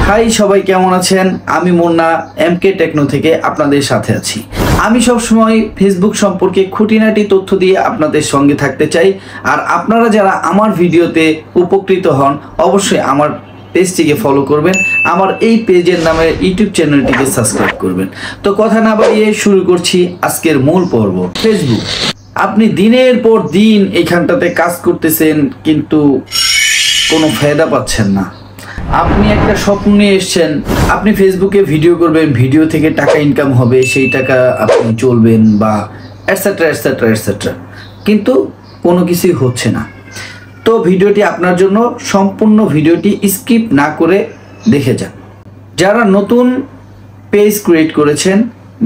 High সবাই কেমন আছেন? আমি মুন্না এমকে টেকনো থেকে আপনাদের সাথে আছি। আমি সবসময় ফেসবুক সম্পর্কে খুঁটিনাটি তথ্য দিয়ে আপনাদের সঙ্গে থাকতে চাই। আর আপনারা যারা আমার ভিডিওতে উপকৃত হন অবশ্যই আমার পেজটিকে ফলো করবেন, আমার এই পেজের নামে ইউটিউব চ্যানেলটিকে সাবস্ক্রাইব করবেন। তো কথা না বাড়িয়ে শুরু করছি আজকের মূল পর্ব। ফেসবুক, আপনি দিনের পর দিন এখানটাতে কাজ করতেছেন কিন্তু কোনো ফায়দা পাচ্ছেন না। আপনি একটা স্বপ্ন নিয়ে এসছেন, আপনি ফেসবুকে ভিডিও করবেন, ভিডিও থেকে টাকা ইনকাম হবে, সেই টাকা আপনি চলবেন বা এটসেট্রা এটসেট্রা এটসেট্রা, কিন্তু কোনো কিছুই হচ্ছে না। তো ভিডিওটি আপনার জন্য, সম্পূর্ণ ভিডিওটি স্কিপ না করে দেখে যান। যারা নতুন পেজ ক্রিয়েট করেছেন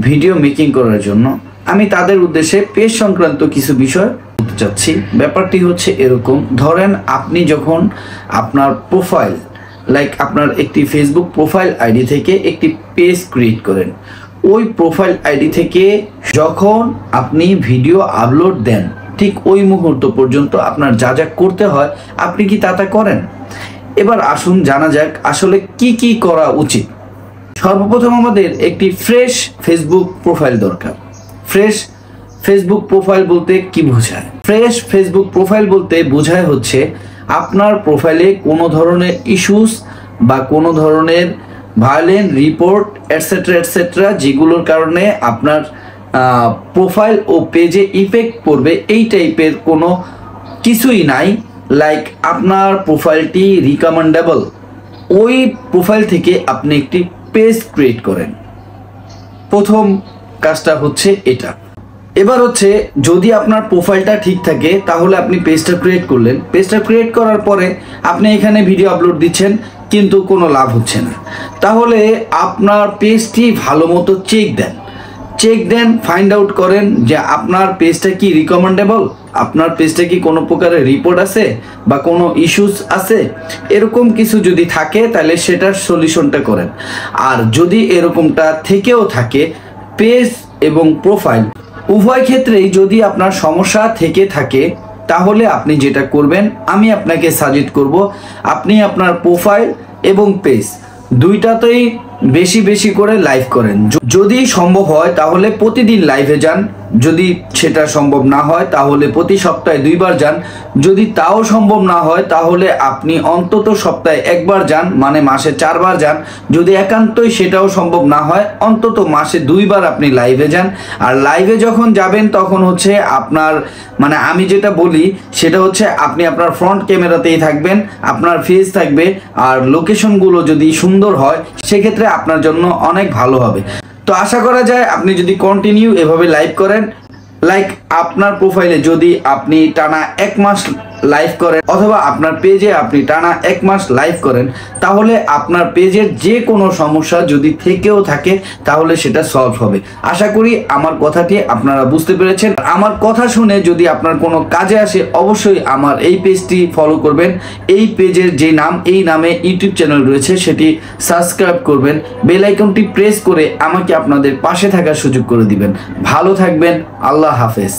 ভিডিও মেকিং করার জন্য, আমি তাদের উদ্দেশ্যে পেজ সংক্রান্ত কিছু বিষয় বলতে চাচ্ছি। ব্যাপারটি হচ্ছে এরকম, ধরেন আপনি যখন আপনার প্রোফাইল আপনার একটি ফেসবুক প্রোফাইল আইডি থেকে একটি পেজ ক্রিয়েট করেন, ওই প্রোফাইল আইডি থেকে যখন আপনি ভিডিও আপলোড দেন ঠিক ওই মুহূর্ত পর্যন্ত আপনার যা যা করতে হয় আপনি কি তা করেন? এবার আসুন জানা যাক আসলে কি কি করা উচিত। সর্বপ্রথম আমাদের একটি ফ্রেশ ফেসবুক প্রোফাইল দরকার। ফ্রেশ ফেসবুক প্রোফাইল বলতে কি বোঝায়? ফ্রেশ ফেসবুক প্রোফাইল বলতে বোঝায় হচ্ছে আপনার প্রোফাইলে কোনো ধরনের ইস্যুস বা কোনো ধরনের ভায়োলেন্ট রিপোর্ট এটসেট্রা এটসেট্রা যেগুলোর কারণে আপনার প্রোফাইল ও পেজে ইফেক্ট পড়বে, এই টাইপের কোনো কিছুই নাই। আপনার প্রোফাইলটি রিকমেন্ডেবল, ওই প্রোফাইল থেকে আপনি একটি পেজ ক্রিয়েট করেন। প্রথম কাজটা হচ্ছে এটা। এবার হচ্ছে যদি আপনার প্রোফাইলটা ঠিক থাকে তাহলে আপনি পেজটা ক্রিয়েট করলেন। পেজটা ক্রিয়েট করার পরে আপনি এখানে ভিডিও আপলোড দিচ্ছেন কিন্তু কোনো লাভ হচ্ছে না, তাহলে আপনার পেজটি ভালো মতো চেক দেন, ফাইন্ড আউট করেন যে আপনার পেজটা কি রিকমেন্ডেবল, আপনার পেজটা কি কোনো প্রকারের রিপোর্ট আছে বা কোনো ইস্যুস আছে। এরকম কিছু যদি থাকে তাহলে সেটার সলিউশনটা করেন। আর যদি এরকমটা থেকেও থাকে, পেজ এবং প্রোফাইল উভয় ক্ষেত্রেই যদি আপনার সমস্যা থেকে থাকে, তাহলে আপনি যেটা করবেন আমি আপনাকে সাজেস্ট করব, আপনি আপনার প্রোফাইল এবং পেজ দুইটাতেই বেশি বেশি করে লাইভ করেন। যদি সম্ভব হয় তাহলে প্রতিদিন লাইভে যান, যদি সেটা সম্ভব না হয় তাহলে প্রতি সপ্তাহে 2 বার যান, যদি তাও সম্ভব না হয় তাহলে আপনি অন্তত সপ্তাহে 1 বার যান, মানে মাসে 4 বার যান। যদি একান্তই সেটাও সম্ভব না হয় অন্তত মাসে 2 বার আপনি লাইভে যান। আর লাইভে যখন যাবেন তখন হচ্ছে আপনার আমি যেটা বলি সেটা হচ্ছে আপনি আপনার ফ্রন্ট ক্যামেরাতেই থাকবেন, আপনার ফেস থাকবে, আর লোকেশনগুলো যদি সুন্দর হয় সেক্ষেত্রে আপনার জন্য অনেক ভালো হবে। তো আশা করা যায় আপনি যদি কন্টিনিউ এভাবে লাইভ করেন, আপনার প্রোফাইলে যদি আপনি টানা 1 মাস লাইভ করেন অথবা আপনার পেজে আপনি টানা 1 মাস লাইভ করেন, তাহলে আপনার পেজের যে কোনো সমস্যা যদি থেকেও থাকে তাহলে সেটা সলভ হবে। আশা করি আমার কথাটি আপনারা বুঝতে পেরেছেন। আমার কথা শুনে যদি আপনার কোনো কাজে আসে অবশ্যই আমার এই পেজটি ফলো করবেন। এই পেজের যে নাম, এই নামে ইউটিউব চ্যানেল রয়েছে সেটি সাবস্ক্রাইব করবেন, বেল আইকনটি প্রেস করে আমাকে আপনাদের পাশে থাকার সুযোগ করে দিবেন। ভালো থাকবেন, আল্লাহ হাফেজ।